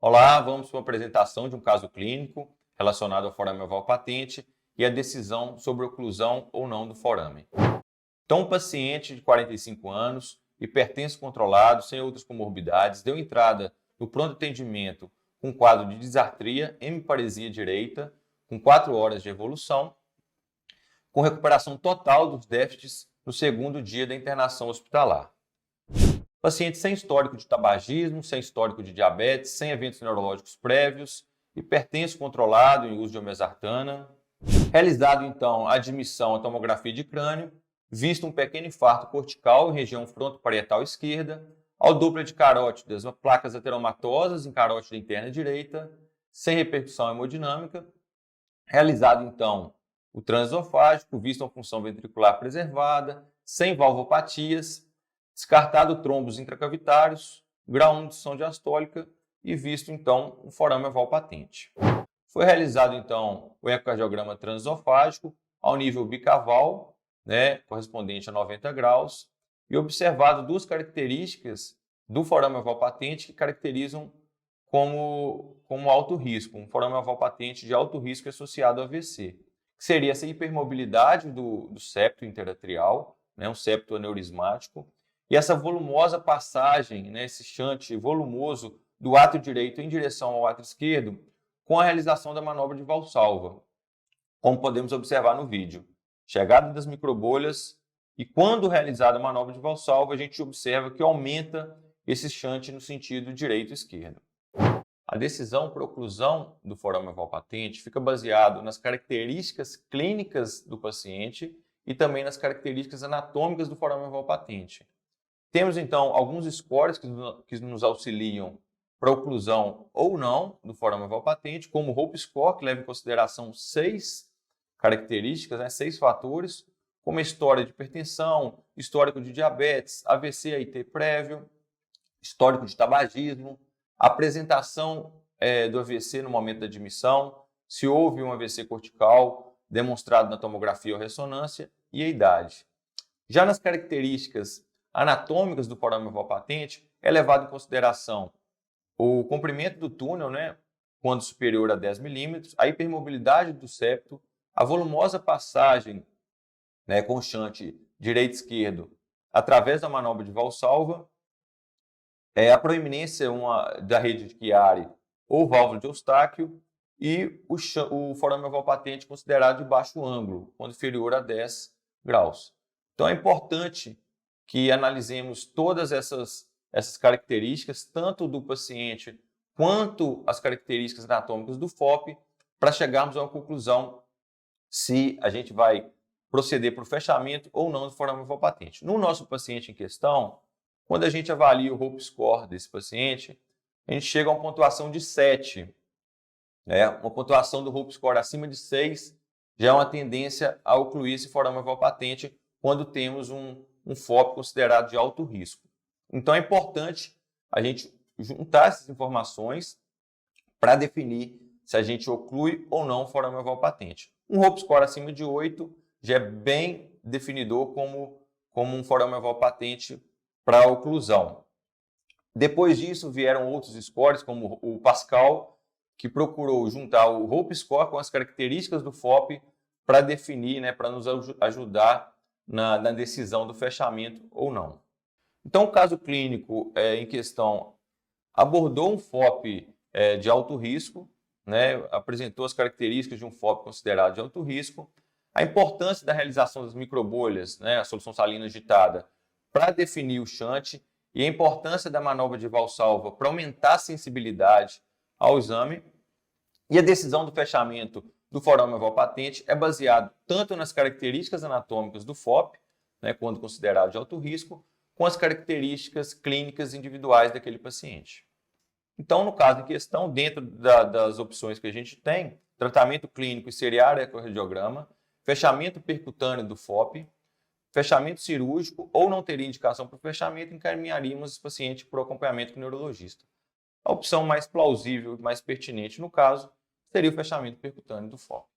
Olá, vamos para uma apresentação de um caso clínico relacionado ao forame oval patente e a decisão sobre oclusão ou não do forame. Então, um paciente de 45 anos, hipertenso controlado, sem outras comorbidades, deu entrada no pronto atendimento com quadro de disartria, hemiparesia direita, com 4 horas de evolução, com recuperação total dos déficits no segundo dia da internação hospitalar. Paciente sem histórico de tabagismo, sem histórico de diabetes, sem eventos neurológicos prévios, hipertenso controlado em uso de olmesartana. Realizado, então, a admissão à tomografia de crânio, visto um pequeno infarto cortical em região frontoparietal esquerda, ao Doppler de carótidas, placas ateromatosas em carótida interna direita, sem repercussão hemodinâmica. Realizado, então, o transesofágico, visto uma função ventricular preservada, sem valvopatias, descartado trombos intracavitários, grau 1 de disfunção diastólica e visto, então, um forame oval patente. Foi realizado, então, o ecocardiograma transesofágico ao nível bicaval, correspondente a 90 graus, e observado duas características do forame oval patente que caracterizam como alto risco, um forame oval patente de alto risco associado a AVC, que seria essa hipermobilidade do septo interatrial, um septo aneurismático, e essa volumosa passagem, esse shunt volumoso do átrio direito em direção ao átrio esquerdo, com a realização da manobra de Valsalva, como podemos observar no vídeo. Chegada das microbolhas e quando realizada a manobra de Valsalva, a gente observa que aumenta esse shunt no sentido direito e esquerdo. A decisão por oclusão do forame oval patente fica baseado nas características clínicas do paciente e também nas características anatômicas do forame oval patente. Temos, então, alguns scores que nos auxiliam para oclusão ou não do forame oval patente, como o Hope Score, que leva em consideração 6 características, 6 fatores, como a história de hipertensão, histórico de diabetes, AVC, AIT prévio, histórico de tabagismo, apresentação do AVC no momento da admissão, se houve um AVC cortical demonstrado na tomografia ou ressonância e a idade. Já nas características anatômicas do forame oval patente, é levado em consideração o comprimento do túnel, quando superior a 10 milímetros, a hipermobilidade do septo, a volumosa passagem com o shunt direito-esquerdo através da manobra de Valsalva, a proeminência da rede de Chiari ou válvula de Eustáquio e o forame oval patente considerado de baixo ângulo, quando inferior a 10 graus. Então é importante que analisemos todas essas características, tanto do paciente quanto as características anatômicas do FOP, para chegarmos a uma conclusão se a gente vai proceder para o fechamento ou não do forame oval patente. No nosso paciente em questão, quando a gente avalia o Hope Score desse paciente, a gente chega a uma pontuação de 7. Uma pontuação do Hope Score acima de 6 já é uma tendência a ocluir esse forame oval patente quando temos um FOP considerado de alto risco. Então é importante a gente juntar essas informações para definir se a gente oclui ou não o forame oval patente. Um Hope Score acima de 8 já é bem definidor como um forame oval patente para oclusão. Depois disso vieram outros scores, como o Pascal, que procurou juntar o Hope Score com as características do FOP para definir, para nos ajudar na decisão do fechamento ou não. Então, o caso clínico em questão abordou um FOP de alto risco, apresentou as características de um FOP considerado de alto risco, a importância da realização das microbolhas, a solução salina agitada, para definir o shunt e a importância da manobra de Valsalva para aumentar a sensibilidade ao exame. E a decisão do fechamento do forame oval patente é baseado tanto nas características anatômicas do FOP, quando considerado de alto risco, com as características clínicas individuais daquele paciente. Então, no caso em questão, dentro das opções que a gente tem, tratamento clínico e seriar ecocardiograma, fechamento percutâneo do FOP, fechamento cirúrgico ou não teria indicação para o fechamento, encaminharíamos esse paciente para o acompanhamento com o neurologista. A opção mais plausível e mais pertinente no caso seria o fechamento percutâneo do FOP.